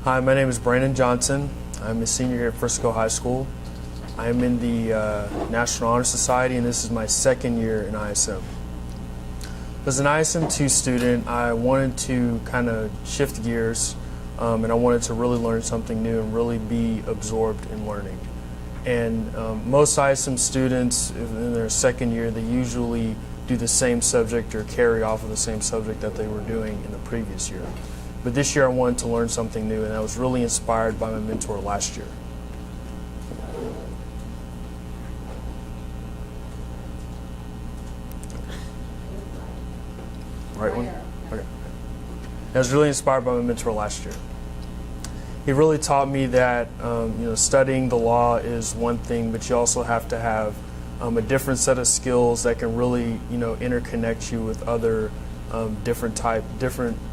Hi, my name is Brandon Johnson. I'm a senior here at Frisco High School. I am in the National Honor Society, and this is my second year in ISM. As an ISM2 student, I wanted to kind of shift gears, and I wanted to really learn something new and really be absorbed in learning. And most ISM students in their second year, they usually do the same subject or carry off of the same subject that they were doing in the previous year. But this year I wanted to learn something new, and I was really inspired by my mentor last year. Right one? Okay. I was really inspired by my mentor last year. He really taught me that studying the law is one thing, but you also have to have a different set of skills that can really interconnect you with other different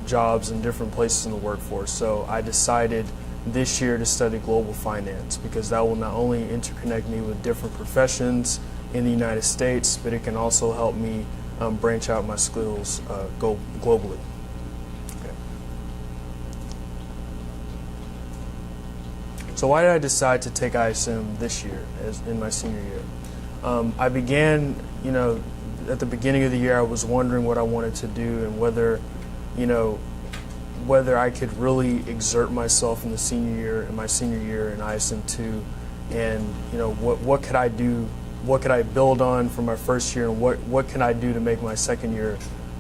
jobs and different places in the workforce. So I decided this year to study global finance because that will not only interconnect me with different professions in the United States, but it can also help me branch out my skills globally. So why did I decide to take ISM this year, in my senior year? I began, at the beginning of the year, I was wondering what I wanted to do and whether I could really exert myself in my senior year in ISM2, and what could I do, what could I build on from my first year, and what can I do to make my second year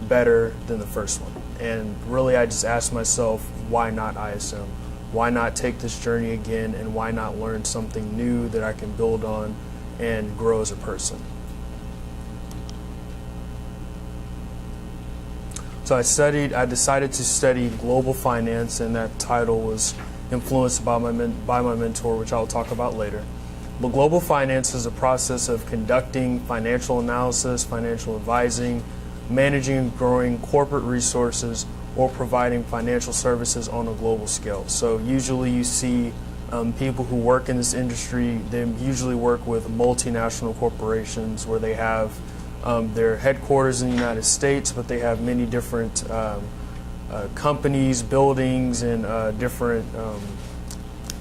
better than the first one? And really, I just asked myself, why not ISM? Why not take this journey again, and why not learn something new that I can build on and grow as a person? So I decided to study global finance, and that title was influenced by my mentor, which I'll talk about later. But global finance is a process of conducting financial analysis, financial advising, managing and growing corporate resources, or providing financial services on a global scale. So usually you see people who work in this industry, they usually work with multinational corporations where they have their headquarters in the United States, but they have many different companies, buildings, and different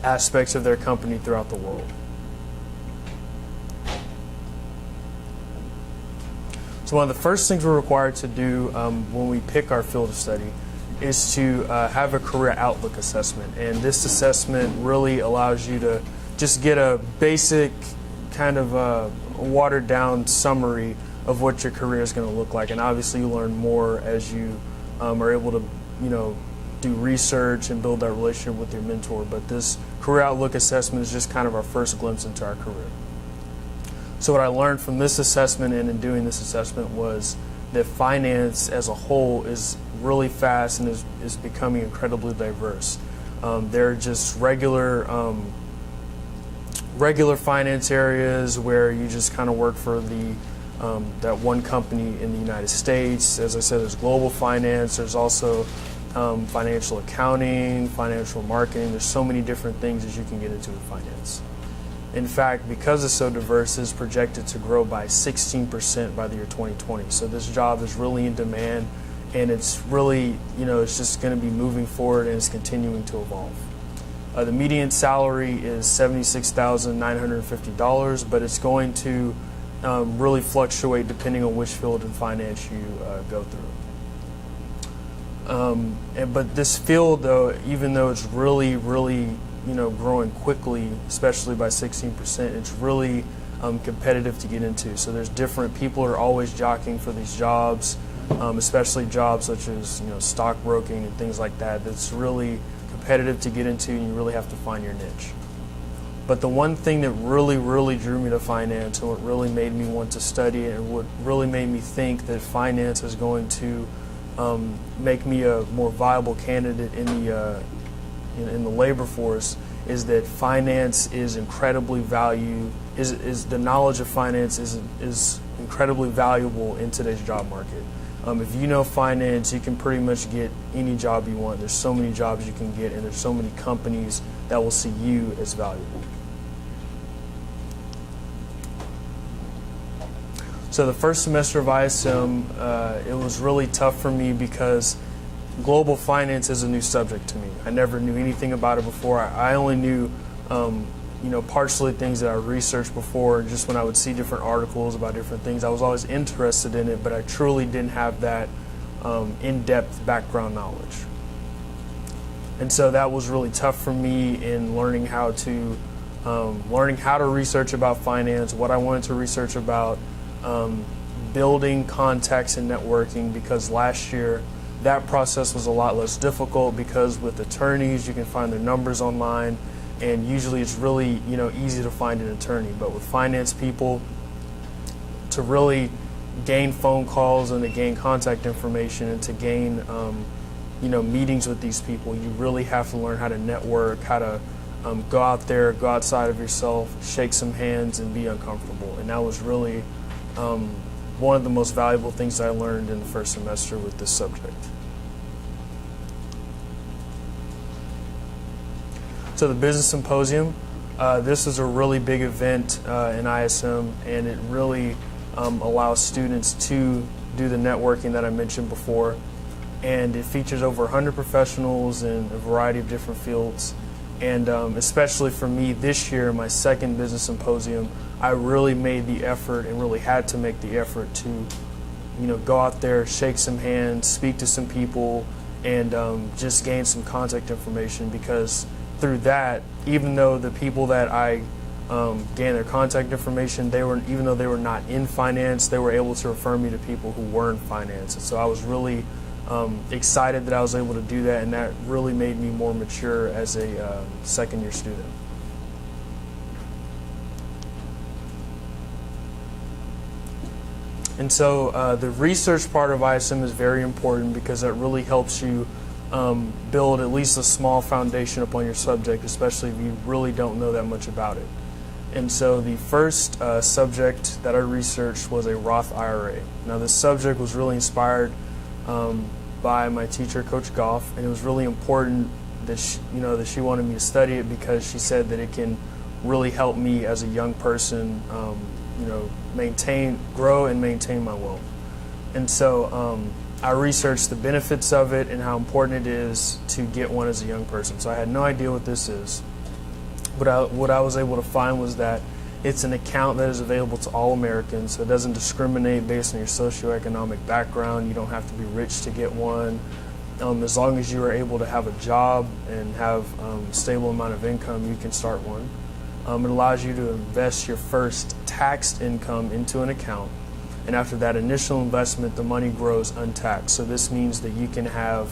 aspects of their company throughout the world. So one of the first things we're required to do when we pick our field of study is to have a career outlook assessment. And this assessment really allows you to just get a basic kind of watered down summary of what your career is going to look like. And obviously you learn more as you are able to do research and build that relationship with your mentor. But this career outlook assessment is just kind of our first glimpse into our career. So what I learned from this assessment and in doing this assessment was that finance as a whole is really fast and is becoming incredibly diverse. There are just regular finance areas where you just kind of work for that one company in the United States. As I said, there's global finance. There's also financial accounting, financial marketing. There's so many different things that you can get into with finance. In fact, because it's so diverse, it's projected to grow by 16% by the year 2020. So this job is really in demand, and it's really, it's just going to be moving forward, and it's continuing to evolve. The median salary is $76,950, but it's going to really fluctuate depending on which field in finance you go through. But this field, though, even though it's really growing quickly, especially by 16%, it's really competitive to get into. So there's different people are always jockeying for these jobs, especially jobs such as stockbroking and things like that. That's really competitive to get into, and you really have to find your niche. But the one thing that really drew me to finance, and what really made me want to study it, and what really made me think that finance is going to make me a more viable candidate in the labor force, is that finance is incredibly the knowledge of finance is incredibly valuable in today's job market. If you know finance, you can pretty much get any job you want. There's so many jobs you can get, and there's so many companies that will see you as valuable. So the first semester of ISM, it was really tough for me because global finance is a new subject to me. I never knew anything about it before. I only knew, partially things that I researched before. Just when I would see different articles about different things, I was always interested in it, but I truly didn't have that in-depth background knowledge. And so that was really tough for me in learning how to research about finance, what I wanted to research about, building contacts and networking, because last year that process was a lot less difficult, because with attorneys you can find their numbers online, and usually it's really easy to find an attorney. But with finance people, to really gain phone calls and to gain contact information and to gain meetings with these people, you really have to learn how to network, how to go out there, go outside of yourself, shake some hands, and be uncomfortable. And that was really one of the most valuable things I learned in the first semester with this subject. So the Business Symposium, this is a really big event in ISM, and it really allows students to do the networking that I mentioned before. And it features over 100 professionals in a variety of different fields. And especially for me this year, my second Business Symposium, I really made the effort and really had to make the effort to go out there, shake some hands, speak to some people, and just gain some contact information, because through that, even though the people that I gained their contact information, even though they were not in finance, they were able to refer me to people who were in finance. And so I was really excited that I was able to do that, and that really made me more mature as a second-year student. And so the research part of ISM is very important, because that really helps you build at least a small foundation upon your subject, especially if you really don't know that much about it. And so the first subject that I researched was a Roth IRA. Now this subject was really inspired by my teacher, Coach Goff, and it was really important that she wanted me to study it, because she said that it can really help me as a young person, grow and maintain my wealth. And so I researched the benefits of it and how important it is to get one as a young person. So I had no idea what this is, but what I was able to find was that it's an account that is available to all Americans, so it doesn't discriminate based on your socioeconomic background. You don't have to be rich to get one. As long as you are able to have a job and have a stable amount of income, you can start one. It allows you to invest your first taxed income into an account, and after that initial investment, the money grows untaxed. So this means that you can have,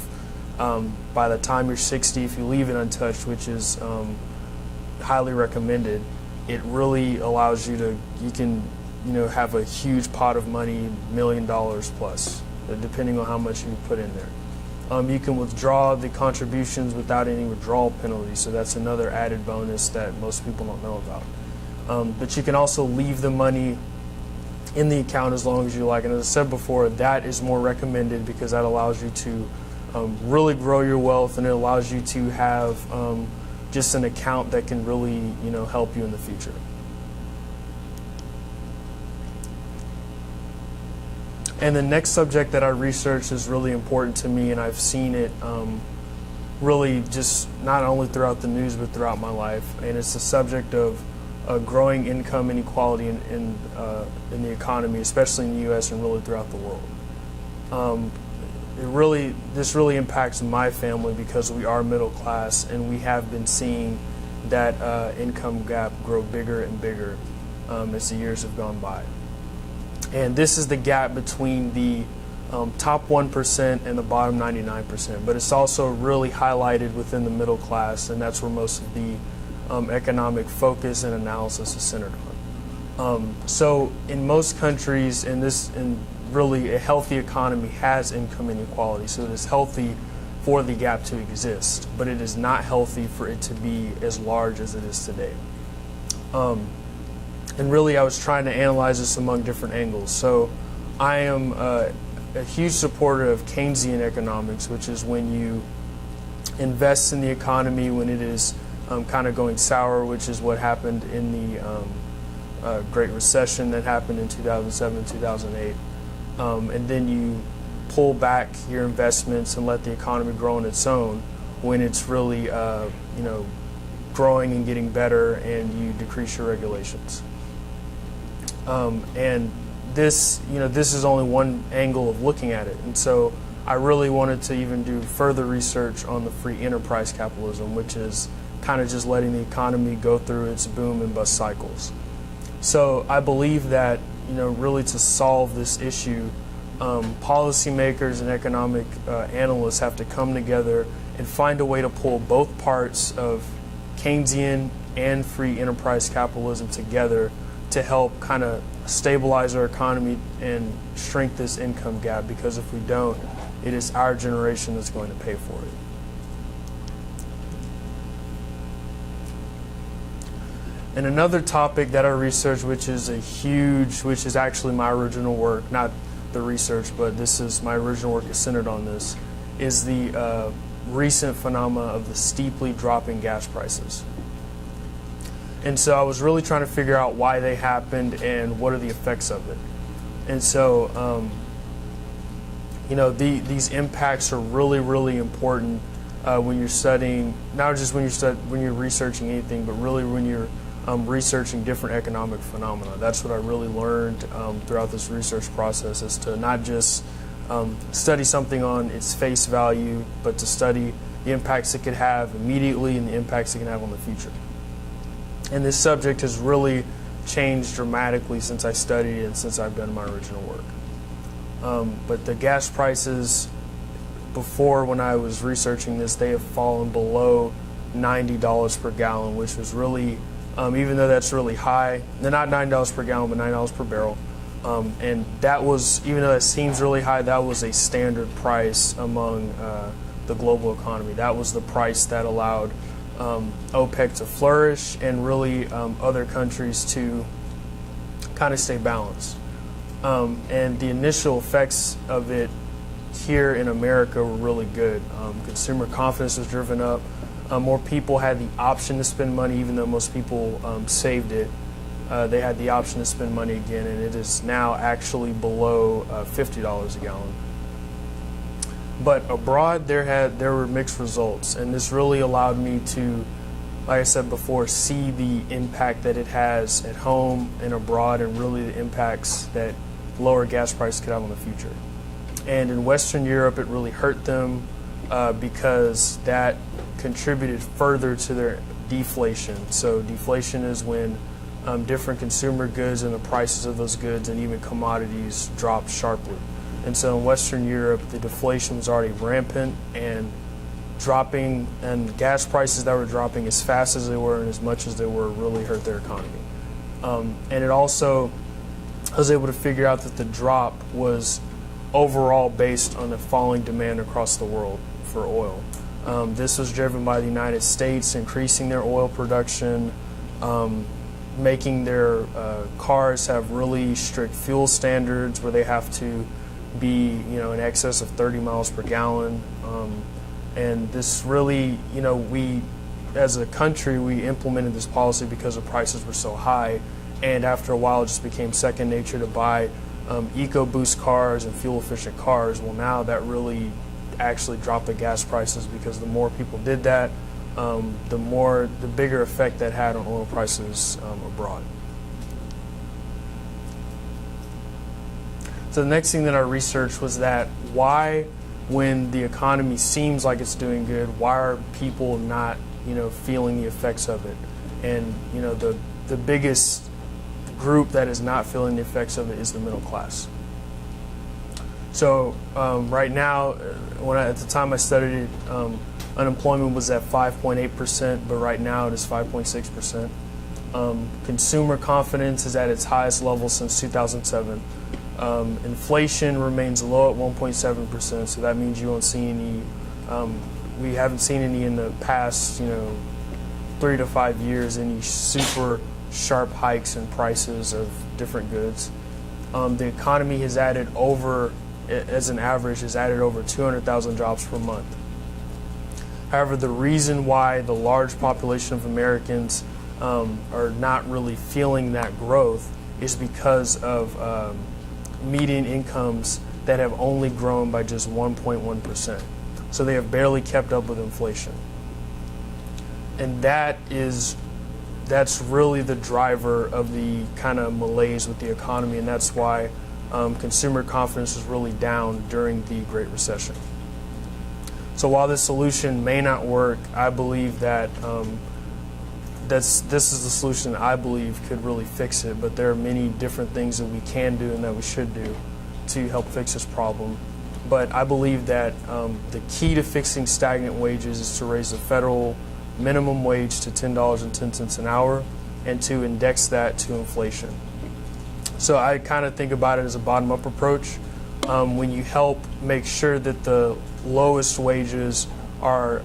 by the time you're 60, if you leave it untouched, which is highly recommended, it really allows you can have a huge pot of money, $1 million plus, depending on how much you put in there. You can withdraw the contributions without any withdrawal penalty, so that's another added bonus that most people don't know about. But you can also leave the money in the account as long as you like. And as I said before, that is more recommended, because that allows you to really grow your wealth, and it allows you to have just an account that can really help you in the future. And the next subject that I researched is really important to me, and I've seen it really just not only throughout the news but throughout my life, and it's the subject of growing income inequality in the economy, especially in the U.S. and really throughout the world. This really impacts my family, because we are middle class, and we have been seeing that income gap grow bigger and bigger as the years have gone by. And this is the gap between the top 1% and the bottom 99%, but it's also really highlighted within the middle class, and that's where most of the economic focus and analysis is centered on. So in most countries, and really a healthy economy has income inequality, so it is healthy for the gap to exist, but it is not healthy for it to be as large as it is today. And really I was trying to analyze this among different angles. So I am a huge supporter of Keynesian economics, which is when you invest in the economy when it is kind of going sour, which is what happened in the Great Recession that happened in 2007, 2008. And then you pull back your investments and let the economy grow on its own when it's really growing and getting better, and you decrease your regulations. And this is only one angle of looking at it. And so I really wanted to even do further research on the free enterprise capitalism, which is kind of just letting the economy go through its boom and bust cycles. So I believe that, really to solve this issue, policymakers and economic analysts have to come together and find a way to pull both parts of Keynesian and free enterprise capitalism together to help kind of stabilize our economy and shrink this income gap, because if we don't, it is our generation that's going to pay for it. And another topic that I researched, which is actually my original work, not the research, but my original work is centered on this, is the recent phenomena of the steeply dropping gas prices. And so I was really trying to figure out why they happened and what are the effects of it. And so, these impacts are really, really important when you're studying, not just when you're researching anything, but really when you're researching different economic phenomena. That's what I really learned throughout this research process, is to not just study something on its face value, but to study the impacts it could have immediately and the impacts it can have on the future. And this subject has really changed dramatically since I studied and since I've done my original work. But the gas prices, before, when I was researching this, they have fallen below $90 per gallon, which was really, even though that's really high, they're not $9 per gallon, but $9 per barrel. And that was, even though that seems really high, that was a standard price among the global economy. That was the price that allowed OPEC to flourish and really other countries to kind of stay balanced. And the initial effects of it here in America were really good. Consumer confidence was driven up. More people had the option to spend money, even though most people saved it. They had the option to spend money again, and it is now actually below $50 a gallon. But abroad, there were mixed results, and this really allowed me to, like I said before, see the impact that it has at home and abroad, and really the impacts that lower gas prices could have on the future. And in Western Europe, it really hurt them because that contributed further to their deflation. So deflation is when different consumer goods and the prices of those goods and even commodities drop sharply. And so in Western Europe, the deflation was already rampant and dropping, and gas prices that were dropping as fast as they were and as much as they were really hurt their economy. And it also, I was able to figure out that the drop was overall based on the falling demand across the world for oil. This was driven by the United States increasing their oil production, making their cars have really strict fuel standards where they have to be, in excess of 30 miles per gallon. And this really, we, as a country, we implemented this policy because the prices were so high. And after a while, it just became second nature to buy EcoBoost cars and fuel-efficient cars. Well, now that really actually dropped the gas prices, because the more people did that, the bigger effect that had on oil prices abroad. So the next thing that I researched was that why, when the economy seems like it's doing good, why are people not, feeling the effects of it? And, the biggest group that is not feeling the effects of it is the middle class. So right now, at the time I studied it, unemployment was at 5.8%, but right now it is 5.6%. Consumer confidence is at its highest level since 2007. Inflation remains low at 1.7%, so that means you won't see any, we haven't seen any in the past, 3 to 5 years, any super sharp hikes in prices of different goods. The economy has added as an average, has added over 200,000 jobs per month. However, the reason why the large population of Americans are not really feeling that growth is because of median incomes that have only grown by just 1.1%. So they have barely kept up with inflation. And that's really the driver of the kind of malaise with the economy, and that's why consumer confidence was really down during the Great Recession. So while this solution may not work, I believe that this is the solution I believe could really fix it, but there are many different things that we can do and that we should do to help fix this problem. But I believe that the key to fixing stagnant wages is to raise the federal minimum wage to $10.10 an hour and to index that to inflation. So I kind of think about it as a bottom-up approach. When you help make sure that the lowest wages are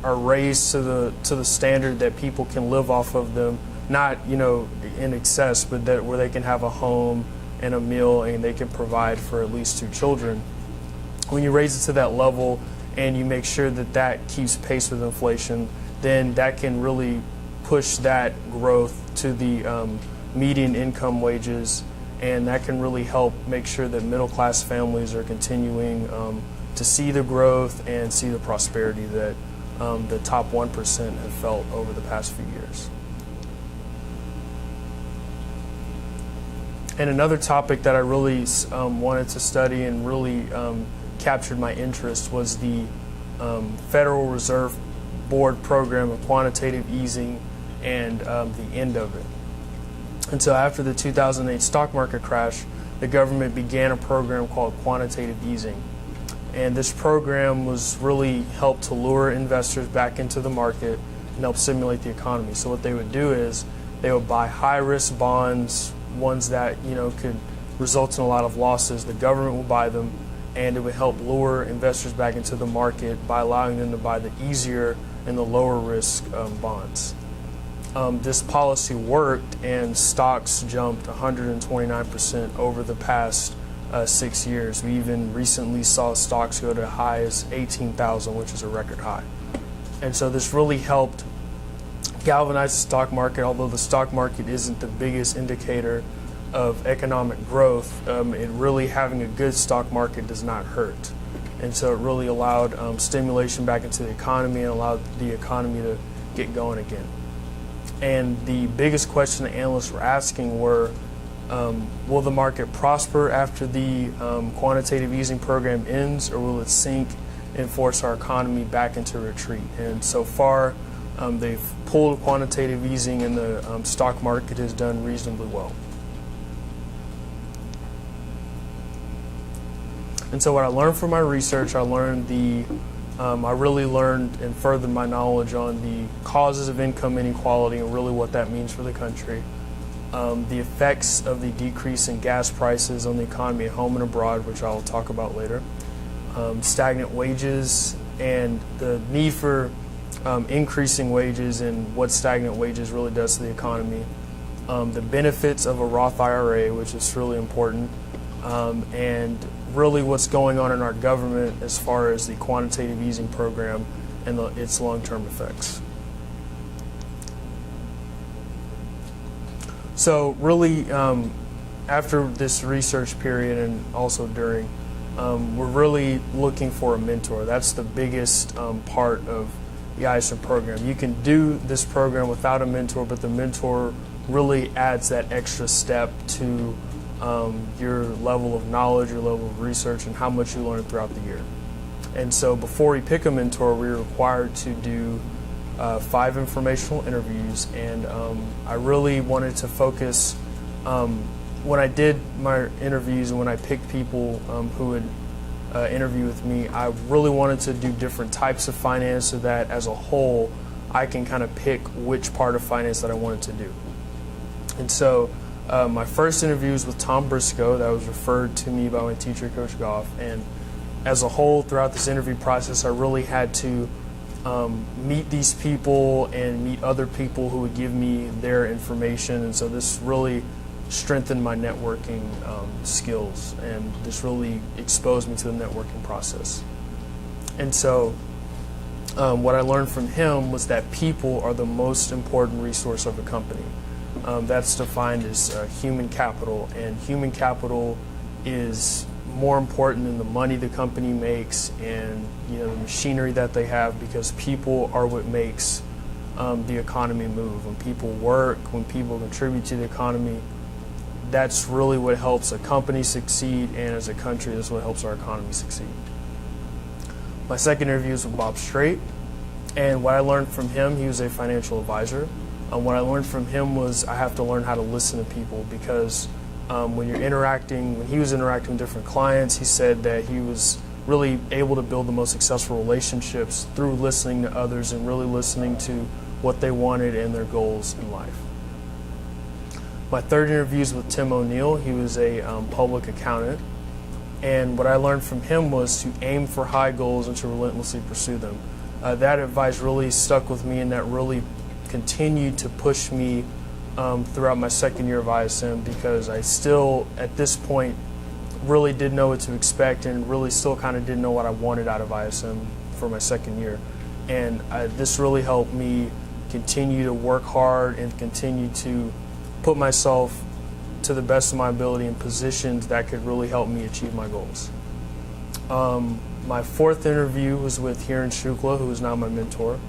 raised to the standard that people can live off of them, not in excess, but that where they can have a home and a meal and they can provide for at least 2 children. When you raise it to that level and you make sure that that keeps pace with inflation, then that can really push that growth to the median income wages, and that can really help make sure that middle class families are continuing to see the growth and see the prosperity that the top 1% have felt over the past few years. And another topic that I really wanted to study and really captured my interest was the Federal Reserve Board program of quantitative easing and the end of it. And so after the 2008 stock market crash, the government began a program called quantitative easing. And this program was really helped to lure investors back into the market and help stimulate the economy. So what they would do is they would buy high-risk bonds, ones that could result in a lot of losses. The government would buy them, and it would help lure investors back into the market by allowing them to buy the easier and the lower risk bonds. This policy worked, and stocks jumped 129% over the past 6 years. We even recently saw stocks go to high as 18,000, which is a record high. And so this really helped galvanize the stock market. Although the stock market isn't the biggest indicator of economic growth, it really having a good stock market does not hurt. And so it really allowed stimulation back into the economy and allowed the economy to get going again. And the biggest question the analysts were asking were, will the market prosper after the quantitative easing program ends, or will it sink and force our economy back into retreat? And so far, they've pulled quantitative easing, and the stock market has done reasonably well. And so what I learned from my research, I really learned and furthered my knowledge on the causes of income inequality and really what that means for the country. The effects of the decrease in gas prices on the economy at home and abroad, which I'll talk about later. Stagnant wages and the need for increasing wages and what stagnant wages really does to the economy. The benefits of a Roth IRA, which is really important, and really what's going on in our government as far as the quantitative easing program and its long-term effects. So really, after this research period and also during, we're really looking for a mentor. That's the biggest part of the Eisner program. You can do this program without a mentor, but the mentor really adds that extra step to your level of knowledge, your level of research, and how much you learn throughout the year. And so before we pick a mentor, we're required to do 5 informational interviews, and I really wanted to focus when I did my interviews and when I picked people who would interview with me, I really wanted to do different types of finance so that as a whole I can kind of pick which part of finance that I wanted to do. And so my first interview was with Tom Briscoe. That was referred to me by my teacher, Coach Goff, and as a whole throughout this interview process I really had to meet these people and meet other people who would give me their information, and so this really strengthened my networking skills, and this really exposed me to the networking process. And so what I learned from him was that people are the most important resource of a company. That's defined as human capital, and human capital is more important than the money the company makes and the machinery that they have, because people are what makes the economy move. When people work, when people contribute to the economy, that's really what helps a company succeed, and as a country, that's what helps our economy succeed. My second interview was with Bob Straight, and what I learned from him, he was a financial advisor. What I learned from him was I have to learn how to listen to people, because when he was interacting with different clients, he said that he was really able to build the most successful relationships through listening to others and really listening to what they wanted and their goals in life. My third interview was with Tim O'Neill. He was a public accountant, and what I learned from him was to aim for high goals and to relentlessly pursue them. That advice really stuck with me, and that really continued to push me throughout my second year of ISM, because I still, at this point, really didn't know what to expect and really still kind of didn't know what I wanted out of ISM for my second year. And this really helped me continue to work hard and continue to put myself to the best of my ability in positions that could really help me achieve my goals. My fourth interview was with Hiren Shukla, who is now my mentor.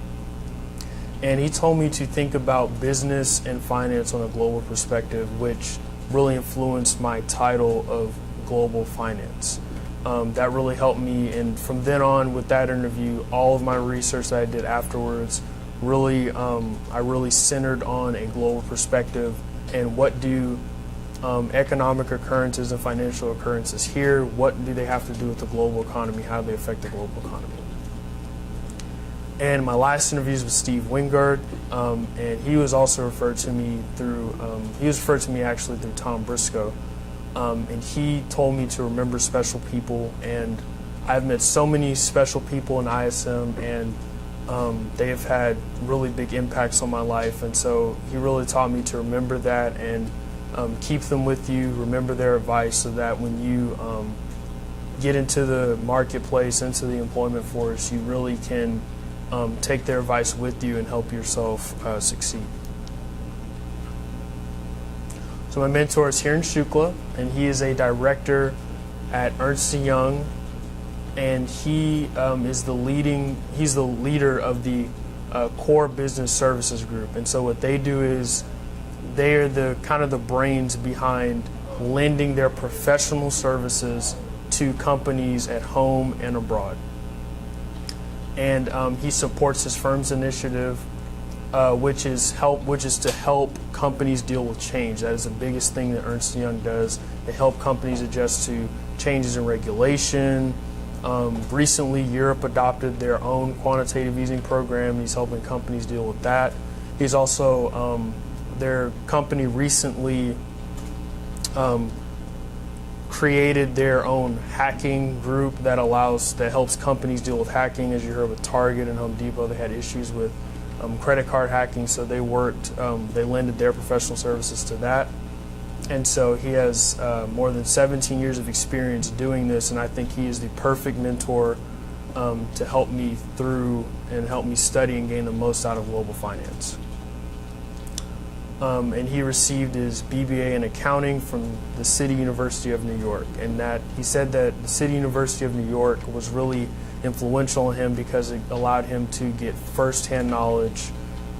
And he told me to think about business and finance on a global perspective, which really influenced my title of global finance. That really helped me, and from then on with that interview, all of my research that I did afterwards, I really centered on a global perspective and what do economic occurrences and financial occurrences here, what do they have to do with the global economy, how do they affect the global economy. And my last interview was with Steve Wingard, and he was also referred to me actually through Tom Briscoe. And he told me to remember special people, and I've met so many special people in ISM, and they have had really big impacts on my life, and so he really taught me to remember that and keep them with you, remember their advice, so that when you get into the marketplace, into the employment force, you really can take their advice with you and help yourself succeed. So my mentor is Hiren Shukla, and he is a director at Ernst & Young, and he is he's the leader of the Core Business Services Group. And so what they do is they are the kind of the brains behind lending their professional services to companies at home and abroad. And he supports his firm's initiative, which is to help companies deal with change. That is the biggest thing that Ernst & Young does. They help companies adjust to changes in regulation. Recently, Europe adopted their own quantitative easing program. He's helping companies deal with that. He's also, their company recently created their own hacking group that helps companies deal with hacking. As you heard with Target and Home Depot, they had issues with credit card hacking, so they lended their professional services to that. And so he has more than 17 years of experience doing this, and I think he is the perfect mentor to help me through and help me study and gain the most out of global finance. And he received his BBA in accounting from the City University of New York, and that he said that the City University of New York was really influential on him because it allowed him to get firsthand knowledge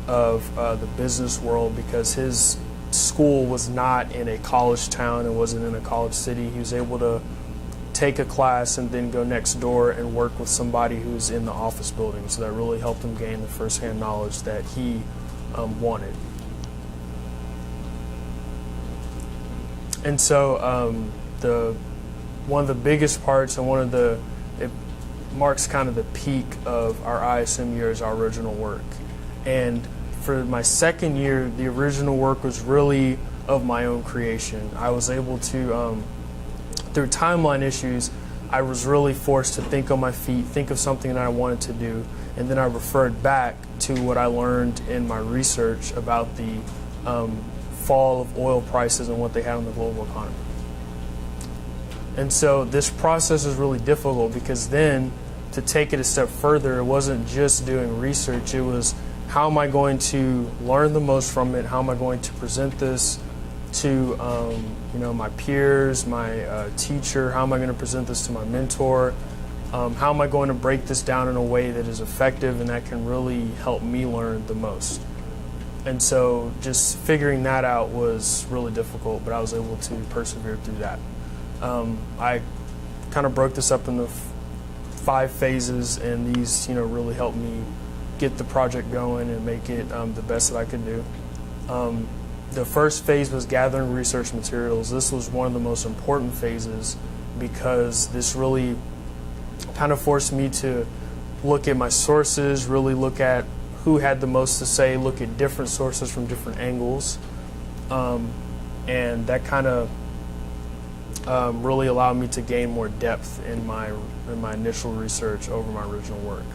of the business world, because his school was not in a college town, it wasn't in a college city. He was able to take a class and then go next door and work with somebody who's in the office building, so that really helped him gain the firsthand knowledge that he wanted. And so one of the biggest parts and it marks kind of the peak of our ISM year is our original work. And for my second year, the original work was really of my own creation. I was able to, through timeline issues, I was really forced to think on my feet, think of something that I wanted to do, and then I referred back to what I learned in my research about the fall of oil prices and what they had on the global economy. And so this process is really difficult, because then to take it a step further, it wasn't just doing research, it was how am I going to learn the most from it, how am I going to present this to my peers, my teacher. How am I going to present this to my mentor? How am I going to break this down in a way that is effective and that can really help me learn the most? And so just figuring that out was really difficult, but I was able to persevere through that. I kind of broke this up into 5 phases, and these really helped me get the project going and make it the best that I could do. The first phase was gathering research materials. This was one of the most important phases because this really kind of forced me to look at my sources, really look at who had the most to say, look at different sources from different angles, and that kind of really allowed me to gain more depth in my initial research over my original work.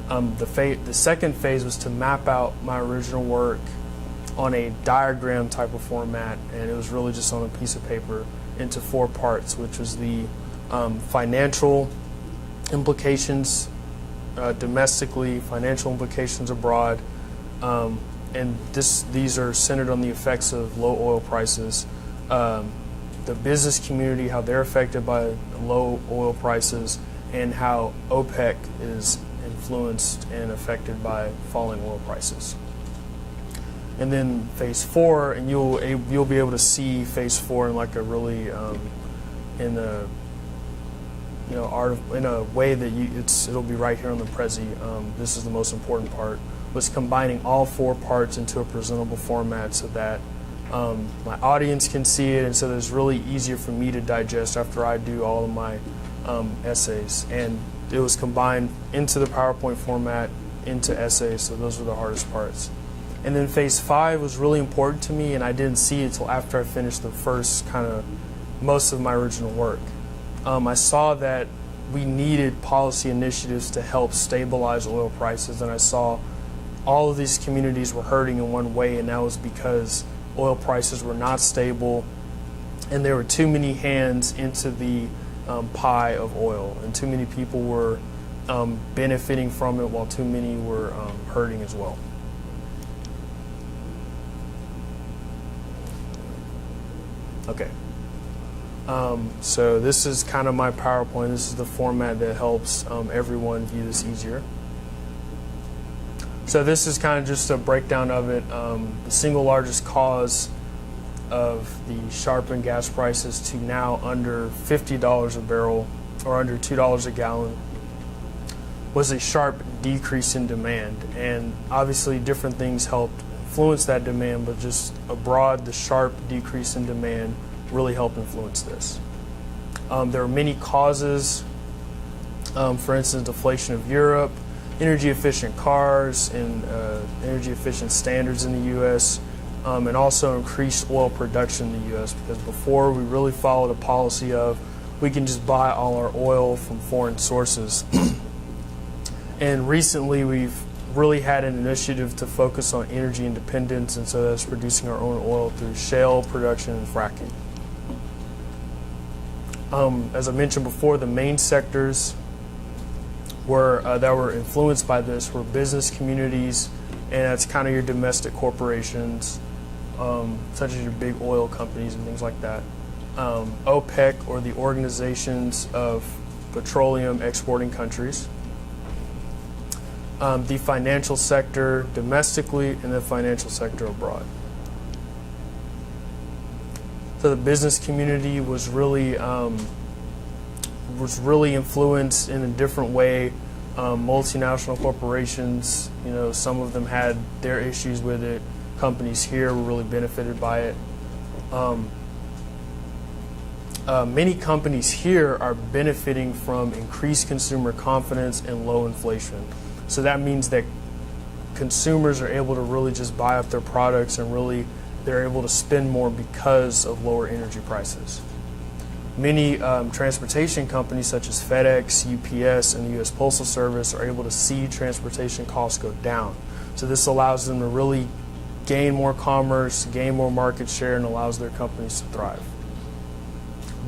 The second phase was to map out my original work on a diagram type of format, and it was really just on a piece of paper into 4 parts, which was the financial implications domestically, financial implications abroad, and these are centered on the effects of low oil prices, the business community, how they're affected by low oil prices, and how OPEC is influenced and affected by falling oil prices. And then phase 4, and you'll be able to see phase 4 in like a really in a way that it'll be right here on the Prezi. This is the most important part, was combining all 4 parts into a presentable format so that my audience can see it, and so that it's really easier for me to digest after I do all of my essays. And it was combined into the PowerPoint format into essays, so those were the hardest parts. And then phase 5 was really important to me, and I didn't see it until after I finished the first most of my original work. I saw that we needed policy initiatives to help stabilize oil prices, and I saw all of these communities were hurting in one way, and that was because oil prices were not stable, and there were too many hands into the pie of oil, and too many people were benefiting from it while too many were hurting as well. Okay. So this is kind of my PowerPoint. This is the format that helps everyone view this easier. So this is kind of just a breakdown of it. The single largest cause of the sharpened gas prices to now under $50 a barrel or under $2 a gallon was a sharp decrease in demand. And obviously different things helped influence that demand, but just abroad, the sharp decrease in demand really helped influence this. There are many causes, for instance, deflation of Europe, energy efficient cars, and energy efficient standards in the U.S., and also increased oil production in the U.S., because before we really followed a policy of we can just buy all our oil from foreign sources. And recently we've really had an initiative to focus on energy independence, and so that's producing our own oil through shale production and fracking. As I mentioned before, the main sectors that were influenced by this were business communities, and that's kind of your domestic corporations, such as your big oil companies and things like that. OPEC, or the organizations of petroleum exporting countries. The financial sector domestically, and the financial sector abroad. So the business community was really influenced in a different way. Multinational corporations, some of them had their issues with it. Companies here were really benefited by it. Many companies here are benefiting from increased consumer confidence and low inflation. So that means that consumers are able to really just buy up their products, and really they're able to spend more because of lower energy prices. Many transportation companies such as FedEx, UPS, and the U.S. Postal Service are able to see transportation costs go down. So this allows them to really gain more commerce, gain more market share, and allows their companies to thrive.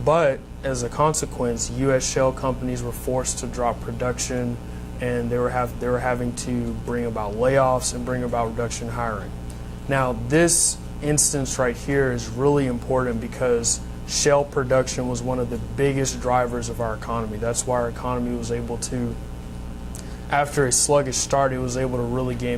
But as a consequence, U.S. shale companies were forced to drop production, and they were having to bring about layoffs and bring about reduction in hiring. Now, this instance right here is really important because shale production was one of the biggest drivers of our economy. That's why our economy was able to, after a sluggish start, it was able to really gain